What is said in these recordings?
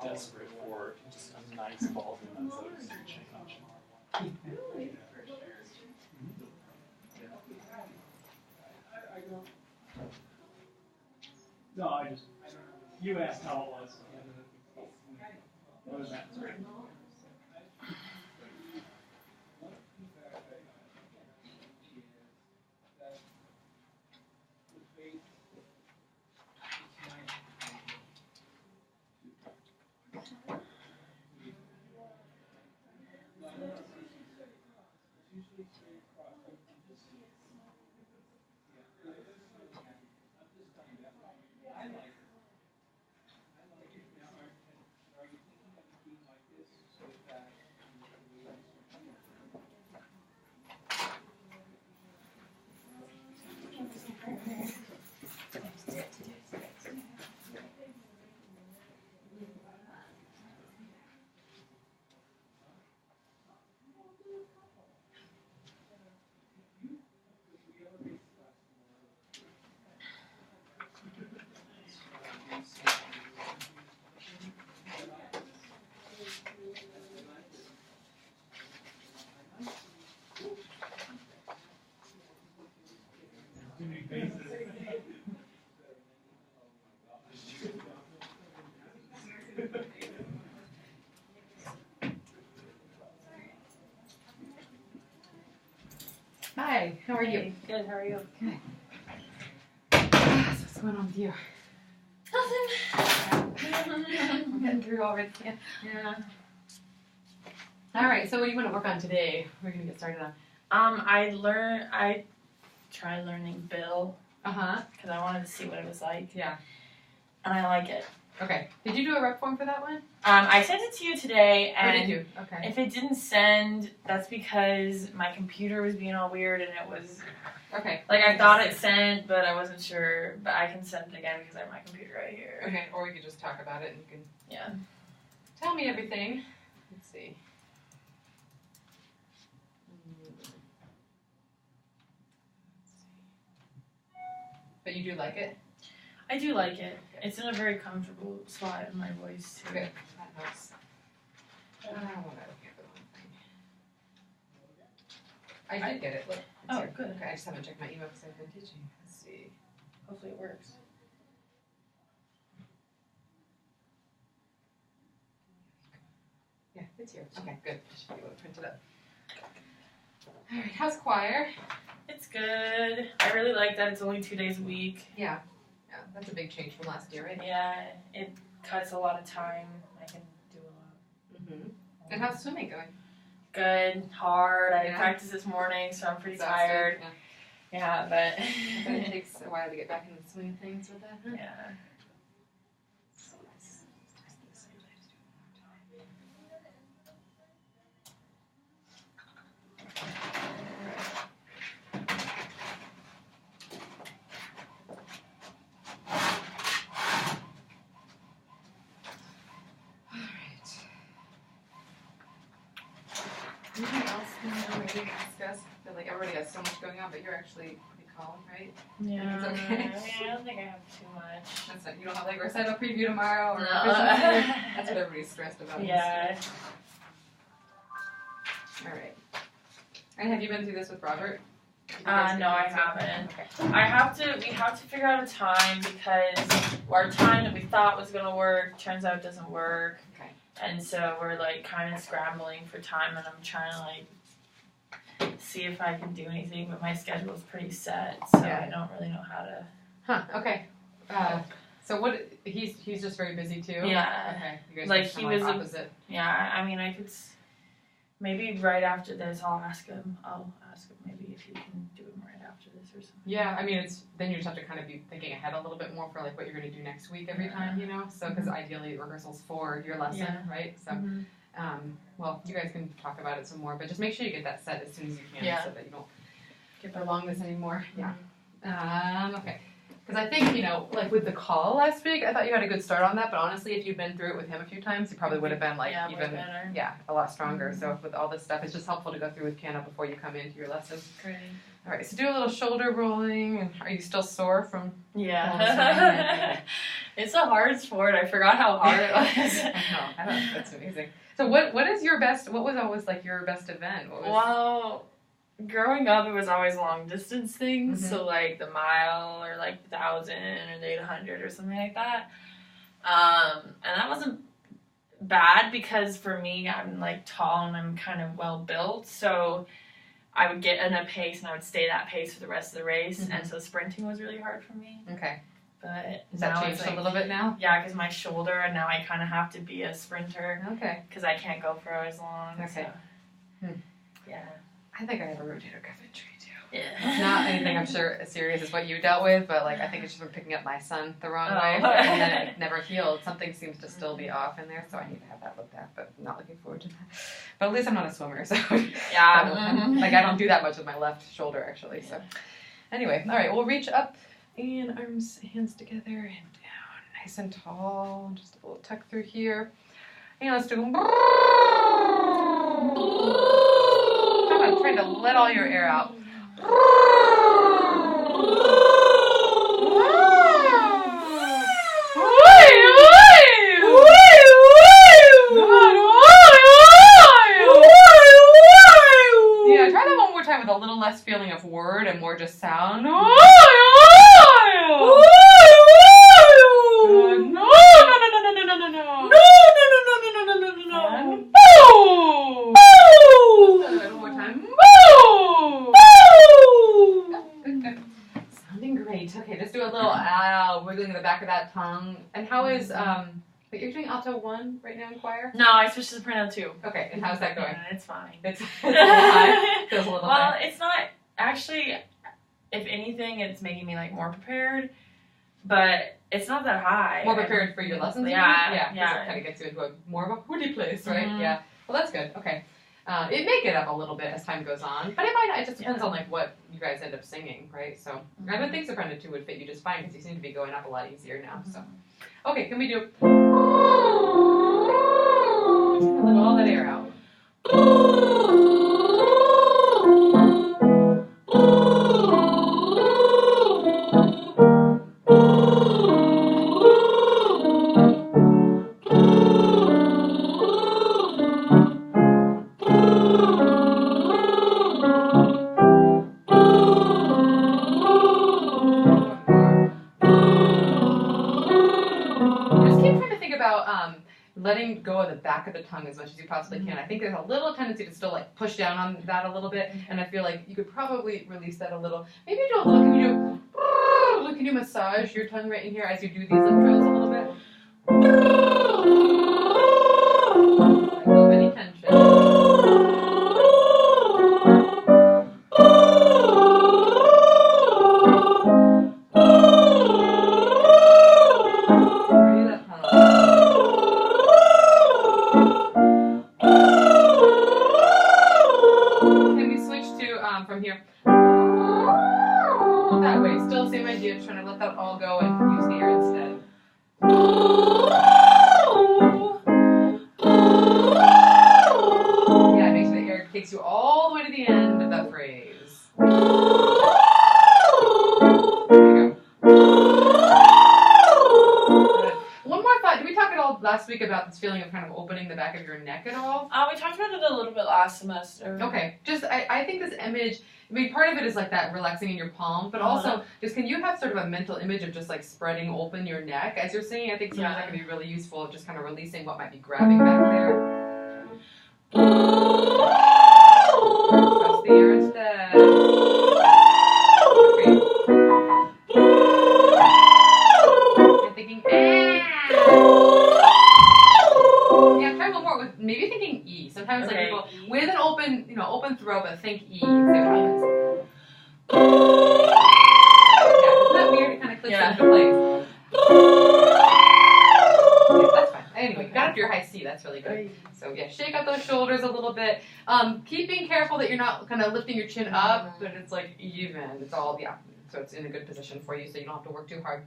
Desperate for just a nice ball in that zone change. No, you asked how it was. What was that? Hi, how are you? Good, how are you? Good. So what's going on with you? Nothing. We're getting through already. Yeah. All right, so what do you want to work on today? We're going to get started on. I tried learning Bill Uh-huh. because I wanted to see what it was like. Yeah. And I like it. Okay. Did you do a rep form for that one? I sent it to you today, Or and did you? Okay. if it didn't send, that's because my computer was being all weird, and it was Okay. like I thought it sent, but I wasn't sure. But I can send it again because I have my computer right here. Okay, or we could just talk about it and you can Yeah. tell me everything. Let's see. But you do like it? I do like it. It's in a very comfortable spot in my voice too. Good. That helps. What am I looking at the wrong thing? I did get it. Look. It's Oh, here. good. Okay, I just haven't checked my email because I've been teaching. Let's see. Hopefully it works. Yeah, it's here. Okay, good. Should be able to print it up. All right, how's choir? It's good. I really like that it's only 2 days a week. Yeah, that's a big change from last year, right? Yeah, it cuts a lot of time. I can do a lot. Mm-hmm. And how's swimming going? Good, hard. I Yeah. practiced this morning, so I'm pretty Exhausted, tired. Yeah. Yeah, but I bet it takes a while to get back into the swing of things with that, huh? yeah. Anything else we need to discuss? I feel like everybody has so much going on, but you're actually pretty calm, right? Yeah. It's okay. I don't think I have too much. That's not, you don't have like recital preview tomorrow or No. that's what everybody's stressed about. Yeah. Alright. And have you been through this with Robert? No, I haven't. Okay. We have to figure out a time because our time that we thought was gonna work turns out doesn't work. Okay. And so we're like kind of scrambling for time, and I'm trying to like see if I can do anything, but my schedule is pretty set, so Yeah. I don't really know how to. Huh, okay. So what? He's just very busy too. Yeah. Okay. You guys Like, are he kinda was a- opposite. Yeah, I mean, I could. Maybe right after this, I'll ask him maybe if he can do it right after this or something. Yeah, I mean, then you just have to kind of be thinking ahead a little bit more for like what you're going to do next week every time, you know. So because ideally rehearsals for your lesson, right? So, well, you guys can talk about it some more, but just make sure you get that set as soon as you can, so that you don't prolong this anymore. Yeah. Okay. Because I think, you know, like with the call last week, I thought you had a good start on that, but honestly, if you'd been through it with him a few times, you probably would have been like even, a lot stronger. So with all this stuff, it's just helpful to go through with piano before you come into your lesson. Great. All right, so do a little shoulder rolling. And are you still sore from? Yeah. It's a hard sport. I forgot how hard it was. I know. That's amazing. So what is your best? What was always like your best event? What was, well, growing up, it was always long distance things. So like the mile or like the 1,000 or the 800 or something like that. And that wasn't bad because for me, I'm like tall and I'm kind of well built. So I would get in a pace and I would stay that pace for the rest of the race. And so sprinting was really hard for me. Okay. But has that changed a little bit now? Yeah, because my shoulder, and now I kind of have to be a sprinter. Okay. Because I can't go for as long. Okay. So. Yeah. I think I have a rotator cuff injury too. Yeah. It's not anything I'm sure as serious as what you dealt with, but like I think it's just from picking up my son the wrong way, and then it never healed. Something seems to still be off in there, so I need to have that looked at. But I'm not looking forward to that. But at least I'm not a swimmer, so yeah. Like I don't do that much with my left shoulder actually. So anyway, all right, we'll reach up and arms, hands together and down, nice and tall. Just a little tuck through here, and let's do. I'm trying to let all your air out. Yeah, try that one more time with a little less feeling of word and more just sound. Good. No. One more time. Good. Sounding great. Okay, just do a little wiggling in the back of that tongue. And how is but you're doing alto 1 right now in choir? No, I switched to soprano 2. Okay, and how's that going? Yeah, it's fine. It's a little high. Feels a little well, high. it's not actually. If anything, it's making me like more prepared, but it's not that high. More prepared for your lessons? Yeah. Because it kind of gets you into more of a hoodie place, right? Yeah. Well, that's good. Okay. It may get up a little bit as time goes on, but it might not. It just depends on like what you guys end up singing, right? So I would think soprano 2 would fit you just fine because you seem to be going up a lot easier now. So okay, can we do? Let all that air out. Letting go of the back of the tongue as much as you possibly can. I think there's a little tendency to still like push down on that a little bit, and I feel like you could probably release that a little. Maybe do a little. Can you massage your tongue right in here as you do these lip trills a little bit? Let go of any tension. From here. That way. Still same idea, trying to let that all go and use the air instead. Yeah, make sure the air takes you all the way to the end of that phrase. There you go. Good. One more thought. Did we talk at all last week about this feeling of kind of opening the back of your neck at all? We talked about it a little bit last semester. Okay. Just, I think this image, I mean, part of it is like that relaxing in your palm, but also just can you have sort of a mental image of just like spreading open your neck as you're singing? I think sometimes that can be really useful of just kind of releasing what might be grabbing back there. Press the air instead. Great. And thinking into place. Yeah, that's fine. Anyway, you got up to your high C. That's really good. So yeah, shake out those shoulders a little bit. Keeping careful that you're not kind of lifting your chin up, but it's like even. It's all, yeah. So it's in a good position for you, so you don't have to work too hard.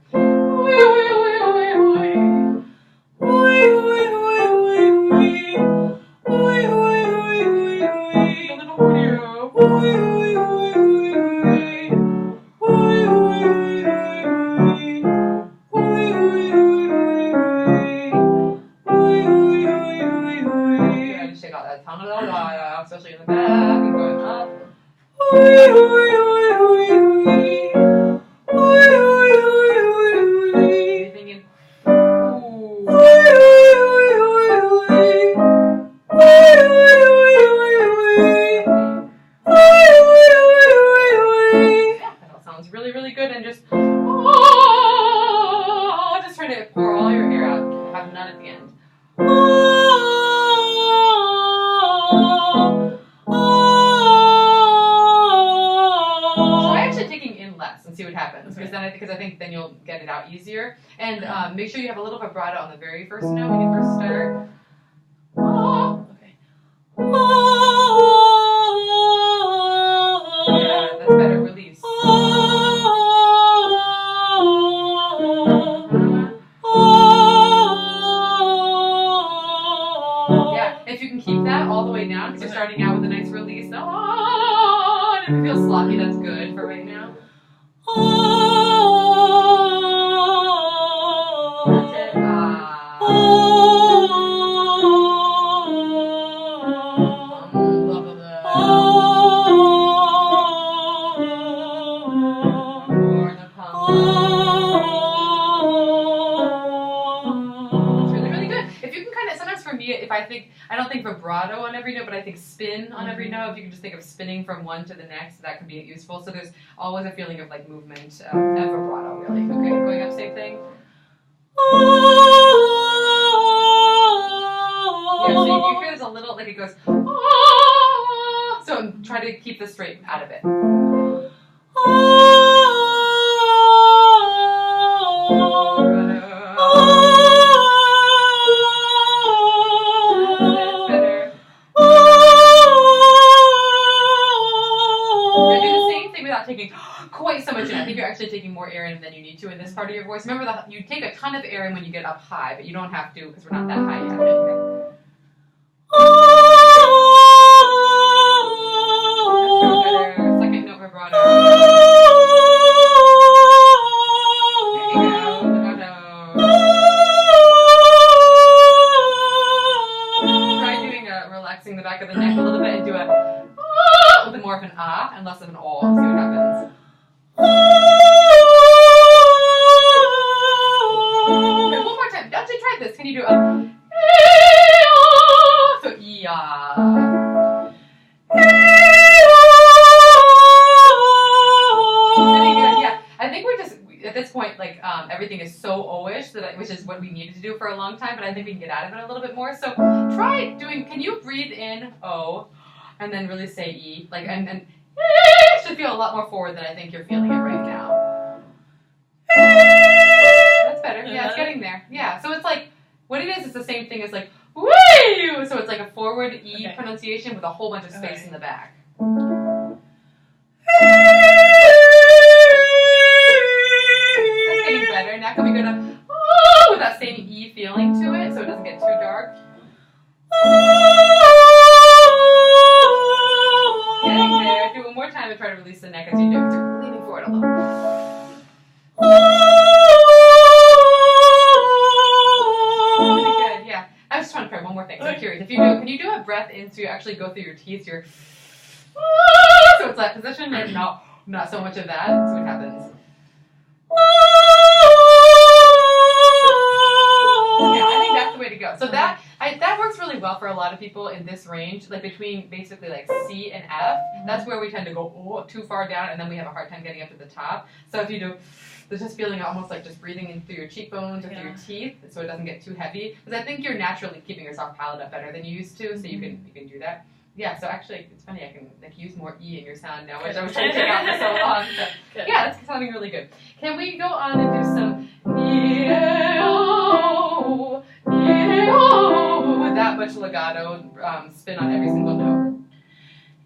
Shake out that tongue a little while, especially in the back and going up. Breathing in. Yeah, that all sounds really, really good. And just try to pour all your air out. Have none at the end. Try actually taking in less and see what happens, because I think then you'll get it out easier. And make sure you have a little vibrato on the very first note when you first start. Okay. Yeah, that's better. Release. Yeah, if you can keep that all the way down, because you're starting out with a nice release. And if it feels sloppy, that's good for right now. That's it. Blah, blah, blah. More in the palm. It's really, really good. If you can kind of, sometimes for me, I don't think vibrato on every note, but I think spin on every note. If you can just think of spinning from one to the next, that can be useful. So there's always a feeling of like movement and vibrato, really. Okay, going up, same thing. Yeah, so you hear there's a little, like it goes, so try to keep the straight out of it. Taking quite so much in. I think you're actually taking more air in than you need to in this part of your voice. Remember that you take a ton of air in when you get up high, but you don't have to because we're not that high yet. Okay. That's better. Second note vibrato. There you go. Vibrato. Try doing relaxing the back of the neck a little bit and do a with more of an ah and less of an oh. See what happens. Okay, one more time. Actually, try this. Can you do a so yeah. Pretty good. Yeah, I think we're just at this point like everything is so O-ish which is what we needed to do for a long time. But I think we can get out of it a little bit more. So try doing. Can you breathe in O? And then really say E, like, and it should feel a lot more forward than I think you're feeling it right now. That's better. Yeah, it's getting there. Yeah, so it's like, what it is, it's the same thing as like, woo! So it's like a forward E pronunciation with a whole bunch of space in the back. That's getting better. Now can we go to, with that same E feeling to it, so it doesn't get too dark. Getting there. Do it one more time and try to release the neck as you do it. You're leaning forward a little. Really good, yeah. I was just trying to try one more thing. So I'm curious. If you do, can you do a breath in so you actually go through your teeth? So it's that position and not so much of that. See what happens. Yeah, I think that's the way to go. So that works really well for a lot of people in this range, like between basically like C and F. That's where we tend to go too far down, and then we have a hard time getting up to the top. So if you do, there's just feeling almost like just breathing in through your cheekbones or through your teeth, so it doesn't get too heavy. Because I think you're naturally keeping your soft palate up better than you used to, so you can do that. yeah, so actually, it's funny, I can use more E in your sound now, which I was trying to take out for so long. So, yeah, that's sounding really good. Can we go on and do some neo, neo, with that much legato spin on every single note?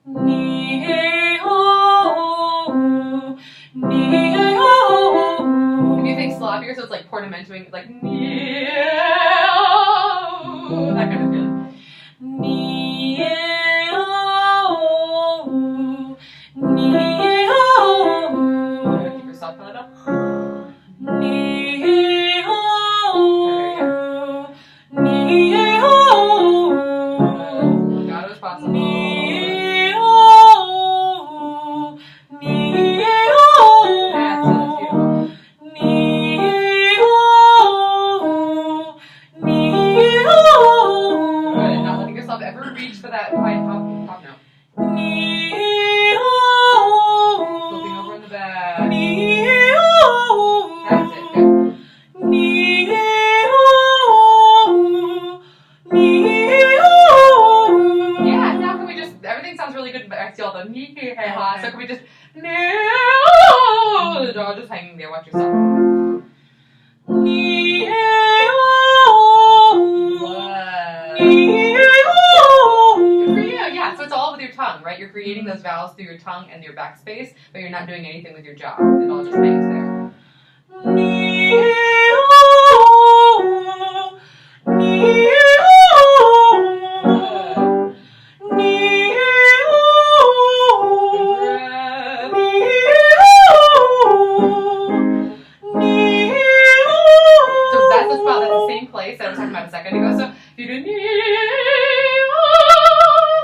Neo, neo. If you think sloppier, so it's like portamentoing, like neo, that kind of feeling. Neo, neo. Keep your soft palate up. Neo, neo. Legato as possible. Neo, neo. That's beautiful. Neo, neo. Good. Not letting yourself ever reach for that high top note. Neo. Flipping over in the back. Neo. That's it. Good. Neo. Neo. Yeah. Now can we just? Everything sounds really good, but I see all the neo. So can we just neo? All just hanging there. Watch yourself. Neo. Good for you. Yeah, so it's all with your tongue, right? You're creating those vowels through your tongue and your backspace, but you're not doing anything with your jaw. It all just hangs there. Neo, neo, neo, neo. So that's the spot. That's the same place that I was talking about a second ago. So if you do neo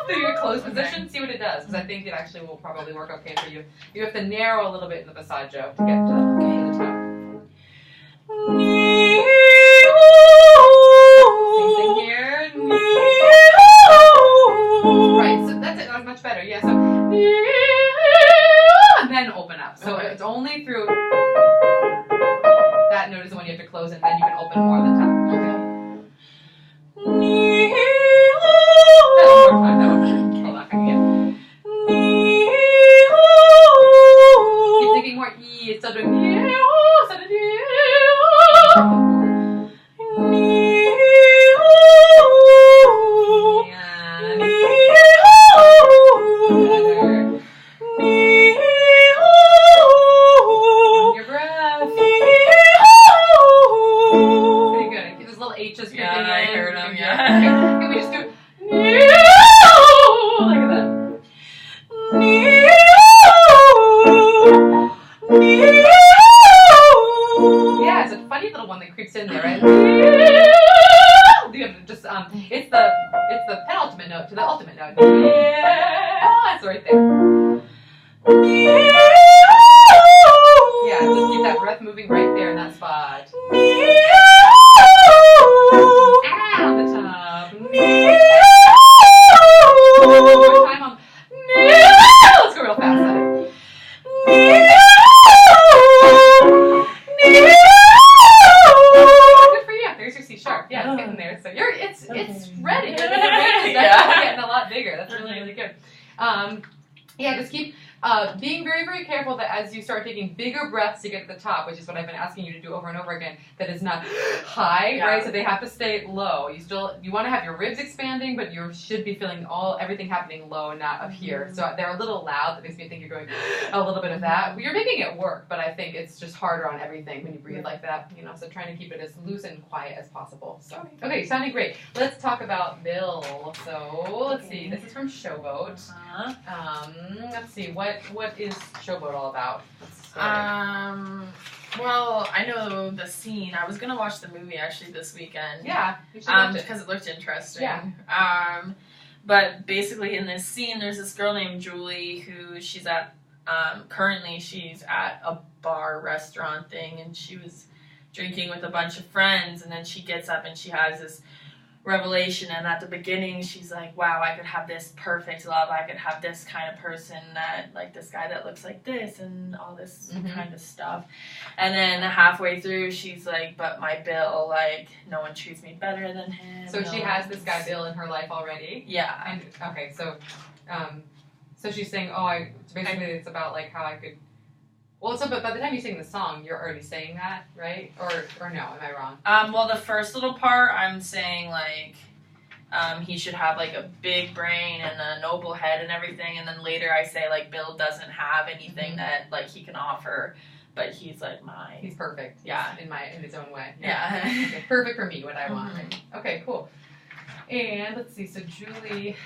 through your closed position, see what it does, because I think it actually will probably work okay for you. You have to narrow a little bit in the passaggio to get to the top. Neo. Same thing here. Neo. Right, so that's it. That's much better. Yeah, so neo, and then open up. So it's only through that note is the one you have to close, and then you can open more at the top. Okay. Neo. That's one more time. That one. Hold on, again. Neo. Keep thinking more E. It's still doing neo. Instead of neo. Neo. And neo. Better. Neo. On your breath. Neo. Pretty good. There's little H's creeping in. Yeah, I heard them, yeah. Can we just do neo? Look at that. Neo. Neo. Yeah, it's a funny little one that creeps in there, right? You have to just it's the penultimate note to the ultimate note. It's right there. Yeah, just keep that breath moving right there in that spot. On the top. One more time on. Let's go real fast. Good for you. There's your C sharp. Yeah, it's getting there. So it's ready. The range is definitely getting a lot bigger. That's really, really good. Yeah, just keep being very, very careful that as you start taking bigger breaths to get to the top, which is what I've been asking you to do over and over again, that is not high, right? So they have to stay low. You want to have your ribs expanding, but you should be feeling everything happening low, not up here. So they're a little loud. That makes me think you're going a little bit of that. You're making it work, but I think it's just harder on everything when you breathe like that, So trying to keep it as loose and quiet as possible. So okay, sounding great. Let's talk about Bill. So let's see. This is from Showboat. Let's see. What is Showboat all about? Well, I know the scene. I was gonna watch the movie actually this weekend. Yeah, you should watch it. Because it looked interesting. Yeah. But basically in this scene, there's this girl named Julie who she's at. Currently, she's at a bar restaurant thing, and she was drinking with a bunch of friends, and then she gets up and she has this revelation. And at the beginning, she's like, wow, I could have this perfect love. I could have this kind of person that, like, this guy that looks like this and all this kind of stuff. And then halfway through, she's like, but my Bill, like, no one treats me better than him. So she has this guy Bill in her life already. Yeah. And okay, so she's saying, so basically it's about like how I could. Well, so but by the time you sing the song, you're already saying that, right? Or no? Am I wrong? Well, the first little part, I'm saying like, he should have like a big brain and a noble head and everything, and then later I say like Bill doesn't have anything that like he can offer, but he's like He's perfect. Yeah. In his own way. Yeah. Okay, perfect for me, what I want. Right? Okay, cool. And let's see. So Julie.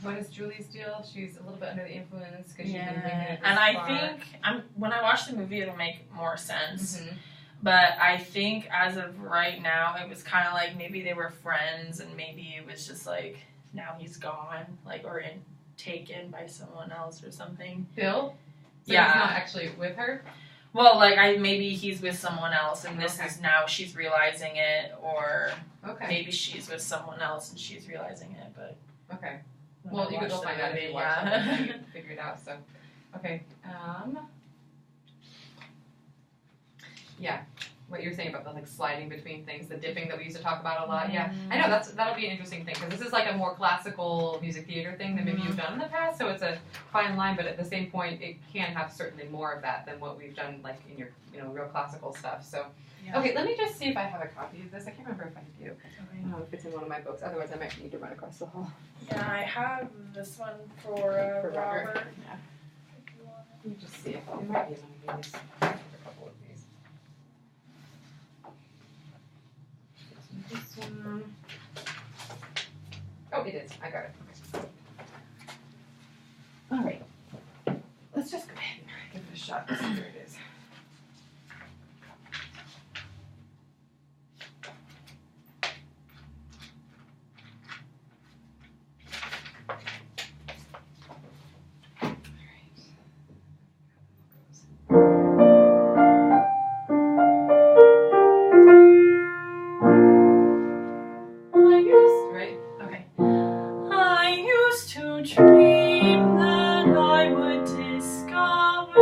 What is Julie's deal? She's a little bit under the influence because she's been bringing it this and I far. think when I watch the movie, it'll make more sense. Mm-hmm. But I think as of right now, it was kind of like maybe they were friends, and maybe it was just like now he's gone, like or taken by someone else or something. Bill? So Yeah. he's not actually with her? Well, like maybe he's with someone else, and this is now she's realizing it, or maybe she's with someone else and she's realizing it. But okay. Well, you could go find out if you watch it and you can figure it out. So, okay. Yeah, what you're saying about the like sliding between things, the dipping that we used to talk about a lot. Yeah, I know that'll be an interesting thing because this is like a more classical music theater thing than maybe you've done in the past. So it's a fine line, but at the same point, it can have certainly more of that than what we've done like in your real classical stuff. So. Yeah. Okay, let me just see if I have a copy of this. I can't remember if I do. I don't know if it's in one of my books. Otherwise, I might need to run across the hall. Yeah, I have this one for Robert. Yeah. Let me just see if it might be one of these. I have a couple of these. This one. Oh, it is. I got it. All right. Let's just go ahead and give it a shot. Let's see where it is. Dream that I would discover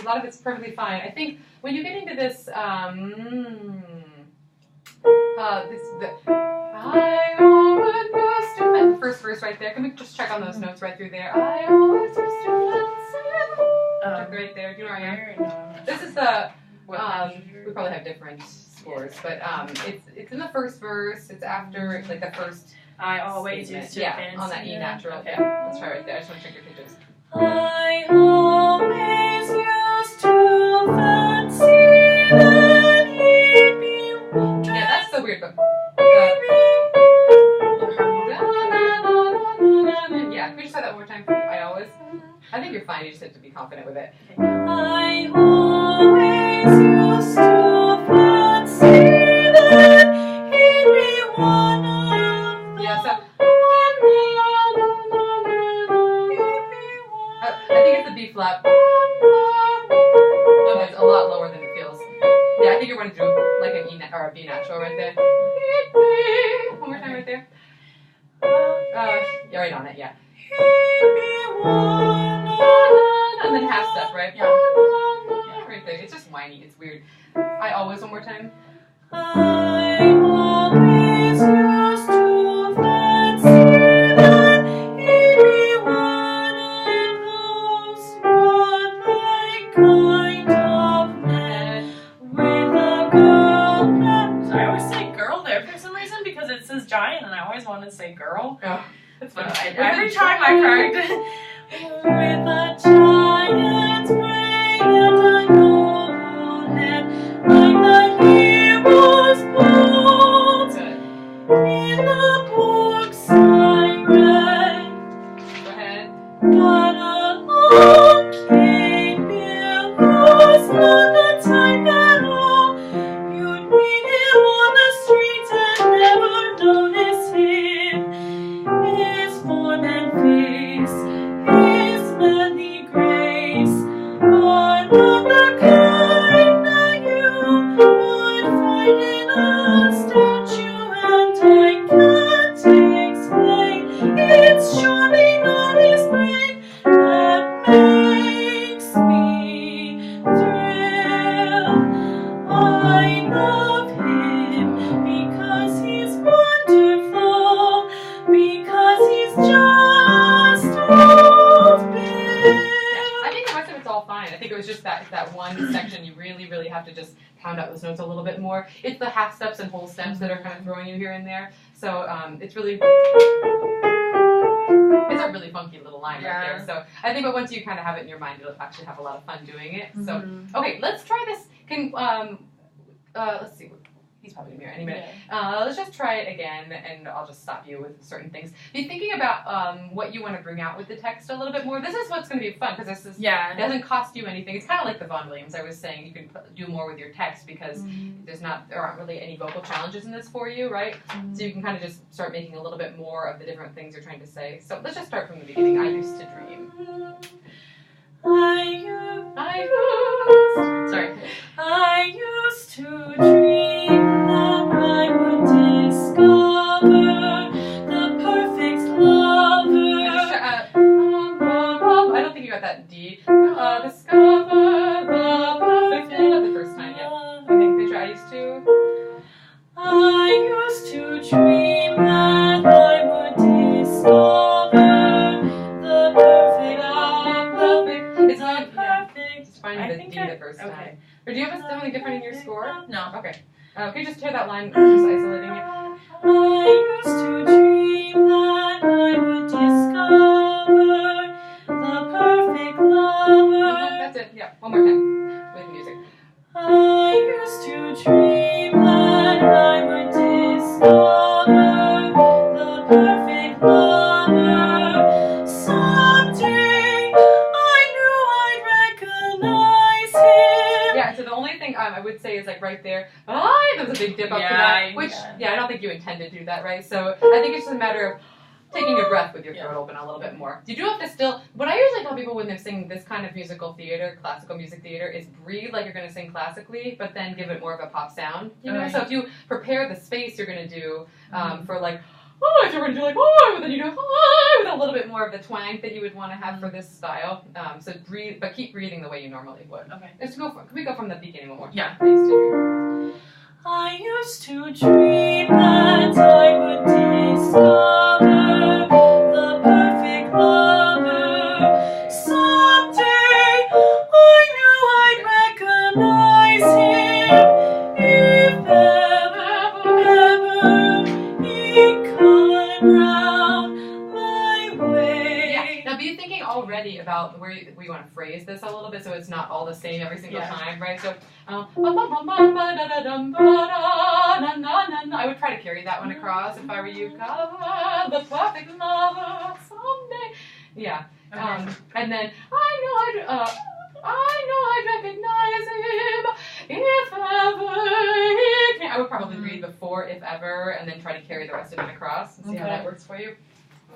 lot of it's perfectly fine. I think when you get into this, I always used to the first verse right there. Can we just check on those notes right through there? I always used to right there. Do you know where I am? This is the. We probably have different scores, but it's in the first verse. It's after like the first. I always used to fancy on that E natural. Okay. Yeah, let's try right there. I just want to check your pitches. I always used to fancy that he'd be. Yeah, that's the weird book. Yeah, can we just say that one more time? I think you're fine. You just have to be confident with it. I always used to fancy that he'd be one of the. Yeah, so. I think it's the B flat. It's a lot lower than it feels. Yeah, I think you're going to do like an E or a B natural right there. One more time right there. You're right on it, yeah. And then half step, right? Yeah. Right there. It's just whiny. It's weird. I always, one more time. I always used to fancy that he'd be one of those godlike kind of men with a girl. So I always say girl there for some reason because it says giant and I always want to say girl. Oh, that's But funny. every time I correct it. With a giant brain and a noble head, like the hero's bones in the books I read. Go ahead. But along came Bill, who's not the type at all. You'd meet him on the street and never notice him. His form and face, his manly grace are not the kind that you would find in a statue, and I can't explain. It's surely not his brain that makes me thrill. I love him because he's wonderful, because he's just old Bill. I think the rest of it's all fine. I think it was just that one section you really, really have to just pound out those notes a little bit more. It's the half steps and whole steps that are kind of throwing you here and there. So it's really, it's a really funky little line right there. So I think, but once you kind of have it in your mind, you'll actually have a lot of fun doing it. So okay, let's try this. Let's see. He's probably in here any minute. Let's just try it again, and I'll just stop you with certain things. Be thinking about what you want to bring out with the text a little bit more. This is what's going to be fun, because this is it doesn't cost you anything. It's kind of like the Vaughan Williams. I was saying you can do more with your text because there aren't really any vocal challenges in this for you, right? So you can kind of just start making a little bit more of the different things you're trying to say. So let's just start from the beginning. I used to dream. I used to dream that I would discover the perfect lover. I don't think you got that D. Discover the perfect. Not the first time yet. Okay, picture I used to. I used to dream that I would discover the perfect love. It's not perfect. Just finding the D the first time. Or do you have something different in your score? No. Okay. Can you just tear that line, just isolating it? I used to dream that I would discover the perfect lover. That's it. Yeah. One more time with music. I used to dream that I would discover the perfect lover. Someday I knew I'd recognize him. Yeah, so the only thing I would say is like right there, there's a big dip up to that, which, I don't think you intended to do that, right? So I think it's just a matter of taking your breath with your throat open a little bit more. You do have to still, what I usually tell people when they're singing this kind of musical theater, classical music theater, is breathe like you're going to sing classically, but then give it more of a pop sound, you know? So if you prepare the space you're going to do for like, oh, if you're going to do like, oh, but then you do oh, with a little bit more of the twang that you would want to have for this style. So breathe, but keep breathing the way you normally would. Okay. Can we go from the beginning one more time? Yeah. I used to dream. I used to dream that I would discover the perfect lover. Someday I knew I'd recognize him if ever he'd come round my way. Yeah. Now be thinking already about where we want to phrase this a little bit so it's not all the same every single time, right? So I would try to carry that one across if I were you. Cover the perfect lover someday. Yeah. Okay. And then I know I'd recognize him if ever he can. I would probably read before if ever and then try to carry the rest of it across and see how that works for you.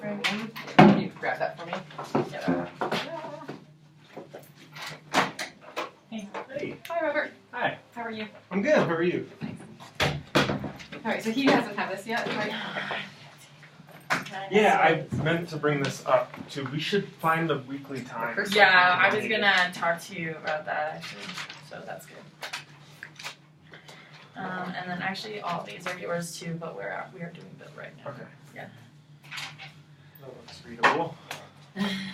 Can you grab that for me? Yeah. Hey. Hi, Robert. Hi. How are you? I'm good. How are you? All right, so he hasn't had this yet, right? Yeah, I meant to bring this up too. We should find the weekly time. Yeah, I was gonna talk to you about that actually, so that's good. And then actually all these are yours too, but we are doing Bill right now. Okay. Yeah. That looks readable.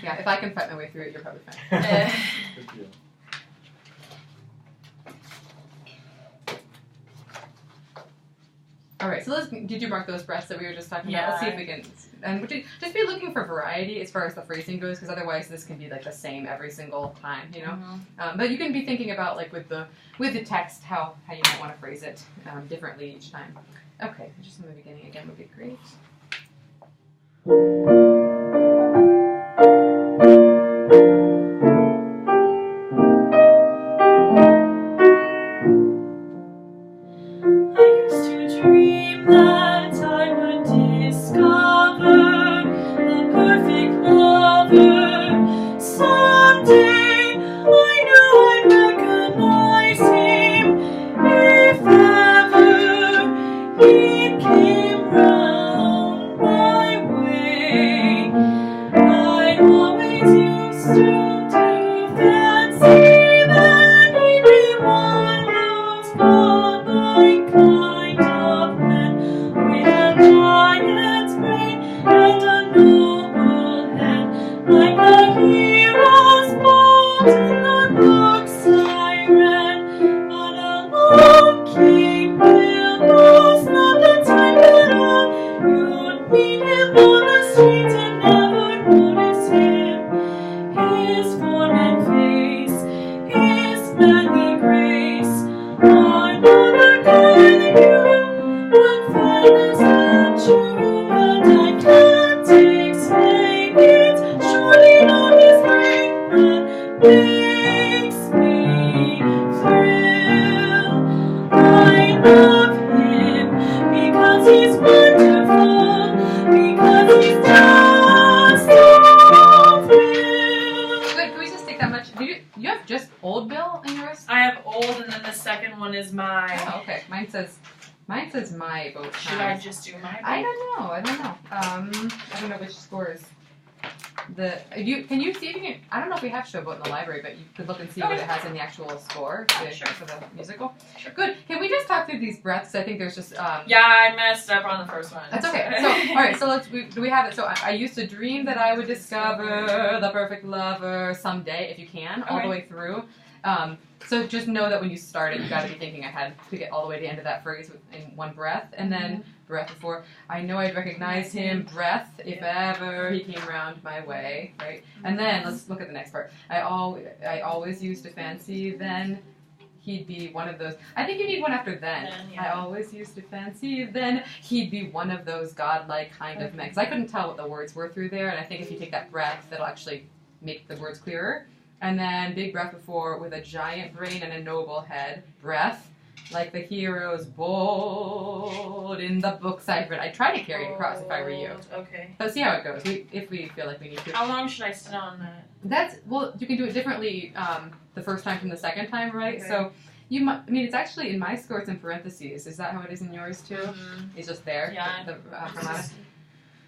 Yeah, if I can fight my way through it, you're probably fine. Good deal. All right, so did you mark those breaths that we were just talking about? Yeah. Let's see if we can, and just be looking for variety as far as the phrasing goes, because otherwise this can be like the same every single time, you know? But you can be thinking about like with the text, how you might want to phrase it differently each time. Okay, just in the beginning again would be great. That I would discover the perfect lover. Someday I knew I'd recognize him if ever he came round my way. I always used to fancy that he'd be one of those godlike kind of men with a giant's brain and a noble head, like the heroes bold in the books I read. But along came Bill, was not the type at all. You'd meet him on the streets and never notice him. His form and face, his manly grace, are not the kind you would find as true, and I can't explain it. Surely not his brain that makes me thrill. I love him because he's wonderful, because he's just so thrill. Good, can we just take that much? You have just Old Bill in yours? I have old, and then the second one is mine. Oh, okay. Mine says my both Should I times. just do my vote? I don't know. I don't know which scores. Can you see if you can? I don't know if we have Showboat in the library, but you could look and see what it has in the actual score for the musical. Sure. Good. Can we just talk through these breaths? I think there's just. Yeah, I messed up on the first one. That's okay. So, all right. So do we have it? So I used to dream that I would discover the perfect lover someday, if you can, all the way through. So just know that when you start it, you got to be thinking ahead to get all the way to the end of that phrase in one breath, and then breath before. I know I'd recognize him. Breath, if ever he came round my way, right? And then let's look at the next part. I always used to fancy then he'd be one of those. I think you need one after then. I always used to fancy then he'd be one of those godlike kind of men. Because I couldn't tell what the words were through there, and I think if you take that breath, that'll actually make the words clearer. And then big breath before with a giant brain and a noble head. Breath, like the heroes bold in the books I've read. I try to carry it across if I were you. Okay. But see how it goes. If we feel like we need to. How long should I sit on that? You can do it differently the first time from the second time, right? Okay. So it's actually in my score. It's in parentheses. Is that how it is in yours too? It's just there. Yeah. The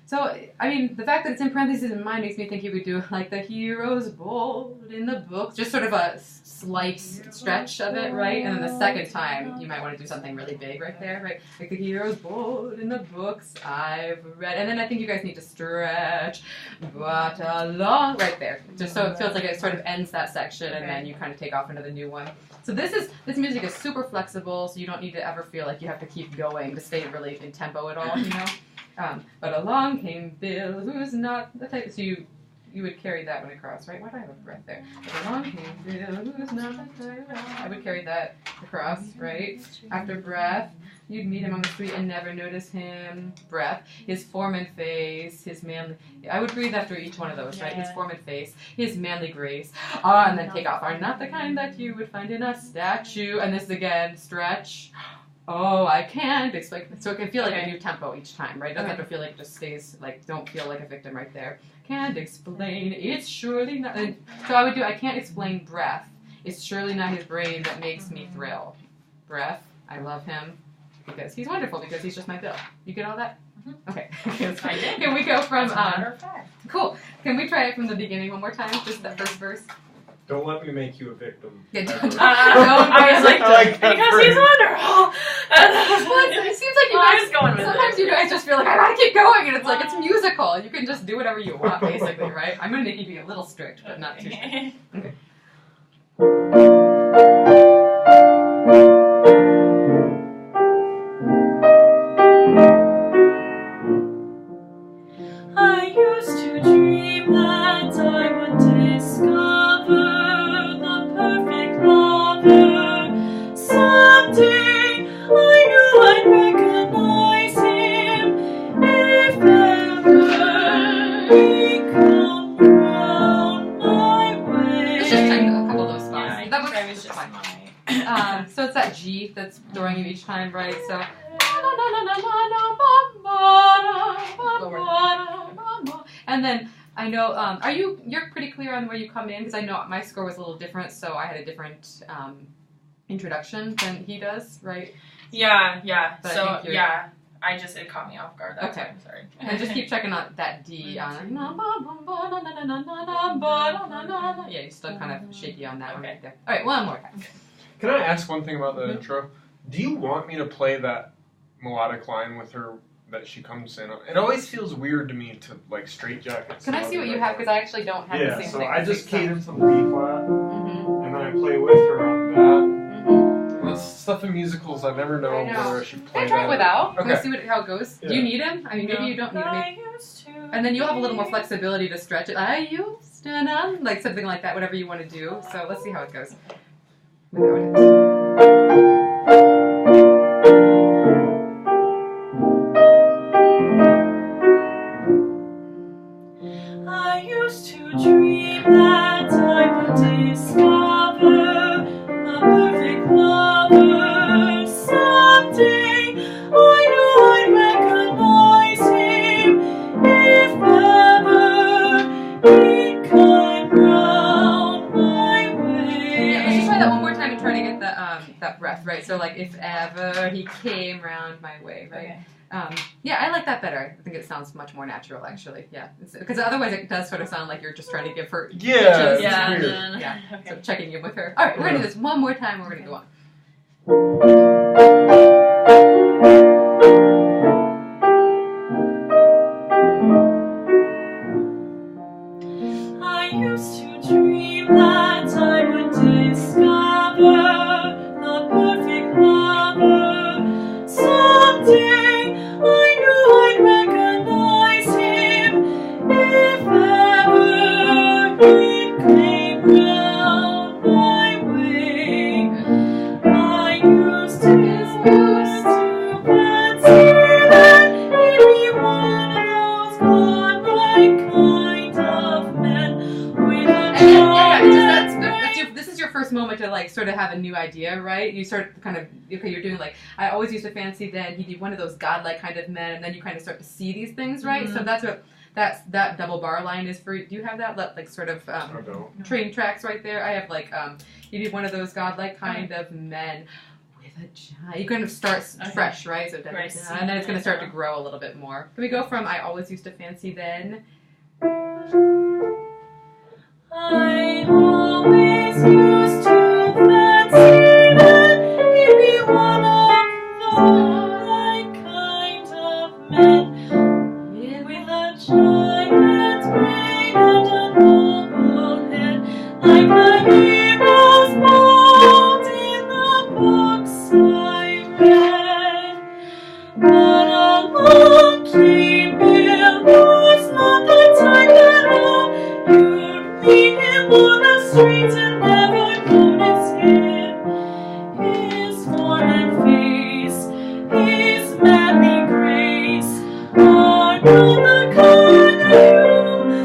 So, I mean, the fact that it's in parentheses in mine makes me think you would do like the heroes bold in the book, just sort of a slight stretch of it, right? And then the second time, you might want to do something really big right there, right? Like the heroes bold in the books I've read. And then I think you guys need to stretch, but along, right there. Just so it feels like it sort of ends that section and then you kind of take off into the new one. So this music is super flexible, so you don't need to ever feel like you have to keep going to stay really in tempo at all, you know? But along came Bill, who's not the type. So you would carry that one across, right? Why do I have a breath there? But along came Bill, who's not the type. I would carry that across, right? After breath, you'd meet him on the street and never notice him. Breath, his form and face, his manly. I would breathe after each one of those, right? His form and face, his manly grace. And then take off. Are not the kind that you would find in a statue. And this again, stretch. Oh, I can't explain. So it can feel like a new tempo each time, right? It doesn't have to feel like it just stays, like, don't feel like a victim right there. Can't explain, it's surely not. And so I can't explain breath. It's surely not his brain that makes me thrill. Breath, I love him because he's wonderful, because he's just my Bill. You get all that? Mm-hmm. Okay. Can we go from, As a matter of fact. cool. Can we try it from the beginning one more time? Just that first verse? Don't let me make you a victim. Yeah, don't. I was like, I like that because phrase. he's wonderful. Well, it seems like you I guys, was going with sometimes it. you guys just feel like, I gotta keep going, and it's like, it's musical. You can just do whatever you want, basically, right? I'm gonna make you be a little strict, but not too strict. Okay. I used to dream that I would discover the perfect lover. Someday I knew I'd recognize him if ever he come round my way. Let's just check a couple of those spots. Yeah, I That think I was just fine. my... So it's that G that's throwing you each time, right? So. And then I know, you're pretty clear on where you come in, because I know my score was a little different, so I had a different introduction than he does, right? Yeah. But I So, think you're- yeah. It caught me off guard that Okay. time, sorry. And just keep checking on that D on. Yeah, you're still kind of shaky on that one right there. All right, one more time. Can I ask one thing about the intro? Do you want me to play that melodic line with her that she comes in on? It always feels weird to me to like straitjacket. Can I see what you have? Because I actually don't have the Yeah, same so thing. I just So- cadence on the B flat, Mhm. and then I play with her on that. Mhm. That's stuff in musicals. I never know, I know. whether I should play Can I try that. it without? Okay. Let's see how it goes. Do you Yeah. need him? I mean, maybe you don't need him. I used to And then you'll have a little more flexibility to stretch it. I used to know, like something like that, whatever you want to do. So let's see how it goes. Without it. I used to dream that I would discover a perfect lover. Someday I knew I'd recognize him if ever he came round my way. Yeah, let's just try that one more time and try to get that breath, right? So like, if ever he came round my way, right? Okay. Yeah, I like that better. I think it sounds much more natural, actually. Yeah, because otherwise it does sort of sound like you're just trying to give her. Yeah, it's Yeah, weird. then, Yeah. okay. So checking in with her. All right, we're gonna do this one more time. We're gonna go on. I used to dream that I would discover the perfect lover. Someday I knew I'd recognize him if ever he came round my way. I used to fancy that he'd be one of those godlike kind of men with a This is your first moment to like sort of have a new idea, right? You start kind of, okay, you're doing like, I always used to fancy that he'd be one of those godlike kind of men, and then you kind of start to see these things, right? So that's what that double bar line is for. Do you have that like sort of I don't. train tracks right there? I have like, he'd be one of those godlike kind of men with a giant. You kind of start fresh, right? So Right. and then it's going to start to grow a little bit more. Can we go from I always used to fancy then? I always used to fancy that he'd be one of the right kind of men, with a giant brain and a noble head, like the heroes bold in the books I read. But along came Bill, who's not the type at all you'd meet him on the streets and never notice him. His form and face, his manly grace, are not the kind that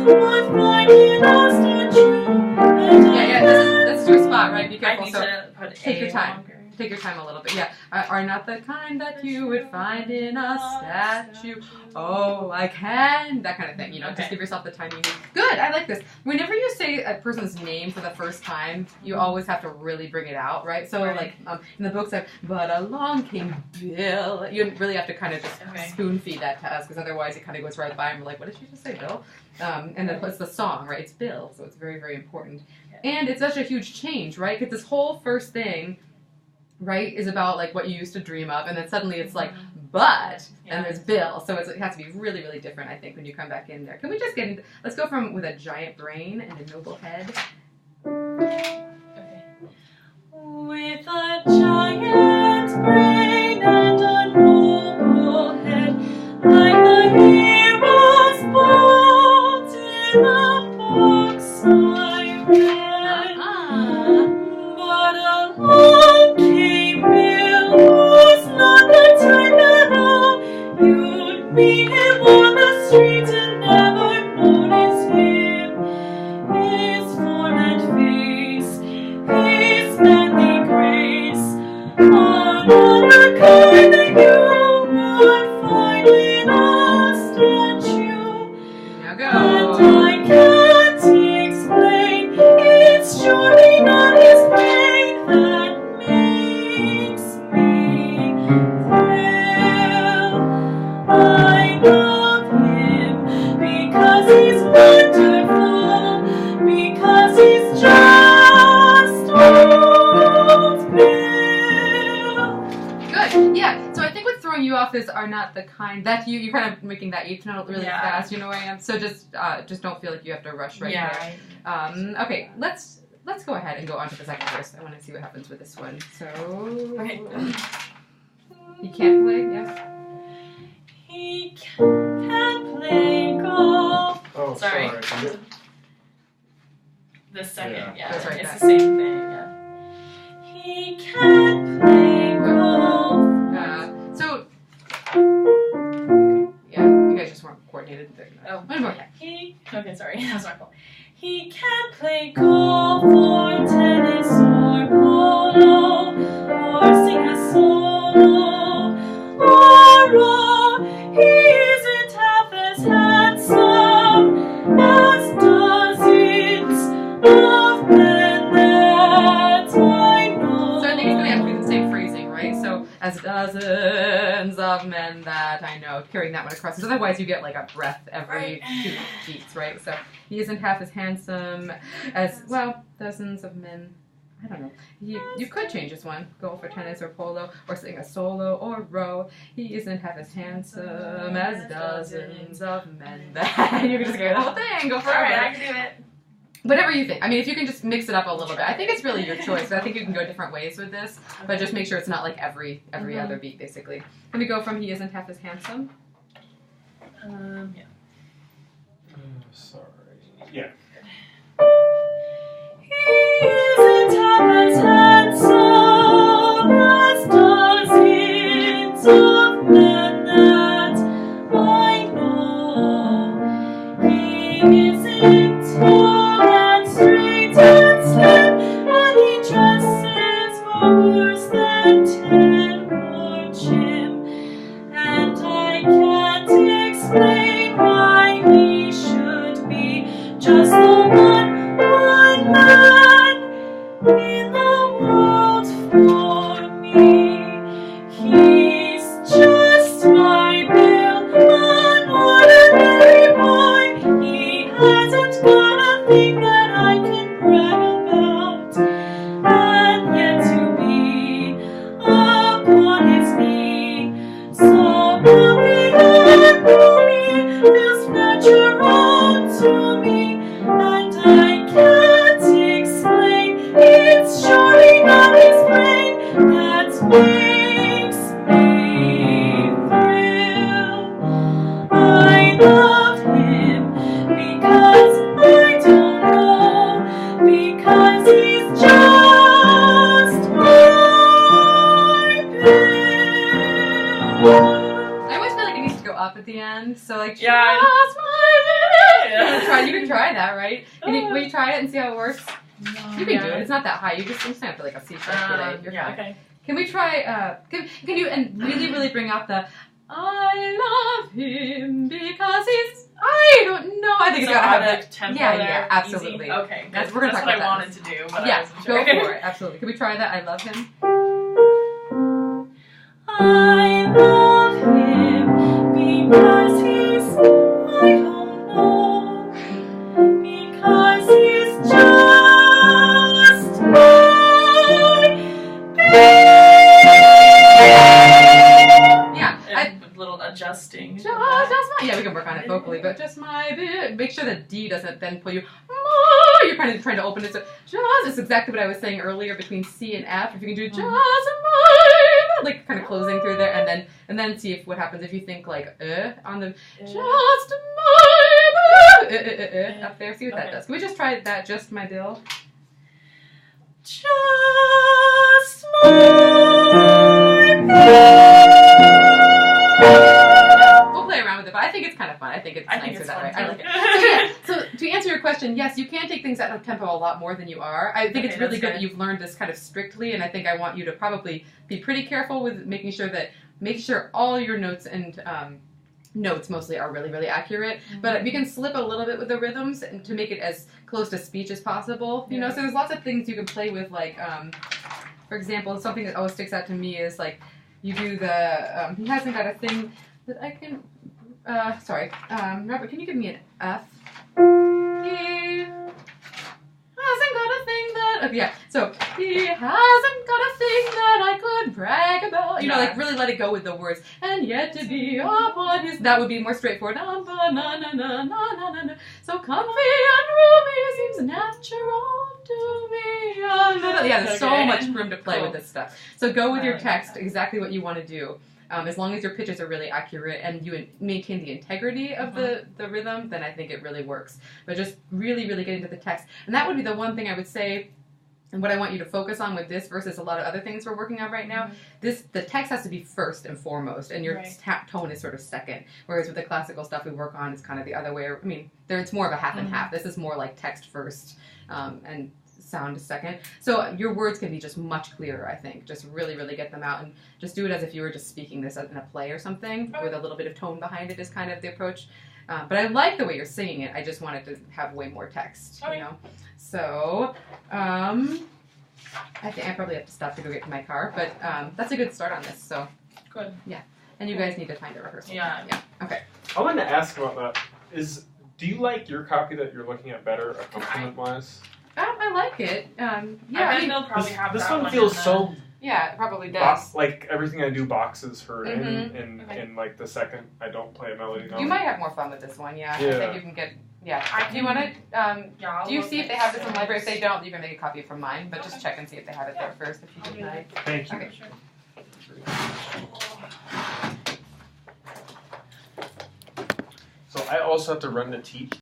you would find in a statue. Yeah, this is your spot, right? Be I careful. need So to put take your time. longer. Take your time a little bit. Yeah, are not the kind that you would find in a statue. Oh, I can. That kind of thing. You know, just Okay. give yourself the time you need. Good. I like this. Whenever you say a person's name for the first time, you always have to really bring it out, right? So, Right. like in the books, but along came Bill. You really have to kind of just Okay. spoon feed that to us, because otherwise it kind of goes right by and we're like, what did she just say, Bill? And then it's the song, right? It's Bill, so it's very, very important. And it's such a huge change, right? Because this whole first thing, right, is about like what you used to dream of, and then suddenly it's like, but, and there's Bill, so it has to be really, really different, I think, when you come back in there. Can we just get into, let's go from with a giant brain and a noble head. Okay. With a giant brain and a noble head, like the heroes bold in the books I read. But along came Bill, who's not the type at all you'd meet him on the street and never notice him. His form and face, his manly grace, are not the kind that you would find in a statue. Now And go. I can't explain, it's surely not his brain that makes me thrill. I love him because he's wonderful, because he's just old Bill. Good. Yeah. So I think what's throwing you off is are not the kind that you're kind of making that H note really Yeah. fast. You know where I am. So just don't feel like you have to rush right there. Okay. Let's go ahead and go on to the second verse. I want to see what happens with this one. So Okay. you can't play. Yes. He can play golf. Oh, Sorry. sorry. The second, yeah, That's right, it's that. the same thing, yeah. He can play golf. So yeah, you guys just weren't coordinated. Oh. One more. Okay, sorry, that's my fault. He can play golf or tennis or polo or sing a solo or row. He isn't half as handsome as dozens of men that I know. So I think it's going to have to be the same phrasing, right? So, as dozens of men that I know, carrying that one across. Because otherwise you get like a breath every 2 beats, right? So, he isn't half as handsome as, well, dozens of men. I don't know. You could change this one. Go for tennis or polo or sing a solo or row. He isn't half as handsome as dozens of men that... You can just go the whole thing. Go for Alright, it. I can do it. Whatever you think. I mean, if you can just mix it up a little bit. I think it's really your choice. I think you can go different ways with this, but just make sure it's not like every other beat, basically. Can we go from he isn't half as handsome? Yeah. Sorry. Yeah. He isn't half as handsome as dozens of men that I know. He isn't tall and straight and slim, and he dresses for worse than Ted or Jim. And I can't explain why he should be just the one man in the makes me thrill. I love him because I don't know, because he's just my bill. I always feel like it needs to go up at the end, so like Yeah. just my Yeah. You can try that, right? Will you try it and see how it works? You can do it. It's not that high. You just have to like a C sharp today. You're fine. Okay. Can we try? Can you and really bring out the I love him because he's. I don't know. I think it's So gotta have add a that. tempo Yeah, there, absolutely. easy. Okay, good. That's- we're gonna That's talk what I about wanted to do, but I Yeah, wasn't go sure. for it. Absolutely. Can we try that? I love him. I love him because he's, I don't know, because he's just my baby. Yeah. And with little adjusting. Just my. Yeah, we can work on it vocally, but just my bit. Make sure the D doesn't then pull you. Oh, you're kind of trying to open it. So just is exactly what I was saying earlier between C and F. If you can do just my, like kind of closing through there, and then see if what happens if you think like on the just my up there. See what that does. Can we just try that? Just my bill. Just my bill. We'll play around with it, but I think it's kind of fun. I think it's nicer that way. fun, I like too. it. So to answer your question, yes, you can take things out of tempo a lot more than you are. I think Okay, it's really that's good good. that you've learned this kind of strictly, and I think I want you to probably be pretty careful with making sure all your notes and notes mostly are really accurate. But you can slip a little bit with the rhythms and to make it as close to speech as possible. You know, so there's lots of things you can play with, like for example, something that always sticks out to me is like you do the he hasn't got a thing that I can. Sorry, Robert, can you give me an F? He hasn't got a thing that. Okay, yeah. So he hasn't got a thing that I could brag about. You know, like really let it go with the words. And yet to be upon his. That would be more straightforward. Na na na na na na na. So comfy and roomy seems natural to me. Yeah, there's so much room to play with this stuff. So go with your text exactly what you want to do. As long as your pitches are really accurate and you maintain the integrity of the rhythm, then I think it really works. But just really get into the text. And that would be the one thing I would say, and what I want you to focus on with this versus a lot of other things we're working on right now. The text has to be first and foremost, and your tone is sort of second. Whereas with the classical stuff we work on, it's kind of the other way. I mean, it's more of a half and half. This is more like text first and sound second. So your words can be just much clearer, I think. Just really get them out and just do it as if you were just speaking this in a play or something with a little bit of tone behind it is kind of the approach. But I like the way you're singing it. I just wanted to have way more text, you know? So, I think I probably have to stop to go get to my car, but that's a good start on this, so. Good. Yeah. And you guys need to find a rehearsal. Yeah. Okay. I wanted to ask about that. Do you like your copy that you're looking at better accompaniment-wise? I like it. Yeah, I mean, they'll probably have this that one feels in so yeah, it probably does. like everything I do boxes her in like the second I don't play a melody note. You might have more fun with this one, yeah. I think you can get, do you want to, do you see if they have this in the library? If they don't, you can make a copy from mine, but just check and see if they have it there first, if you didn't mind. Thank you. Okay. So I also have to run to teach.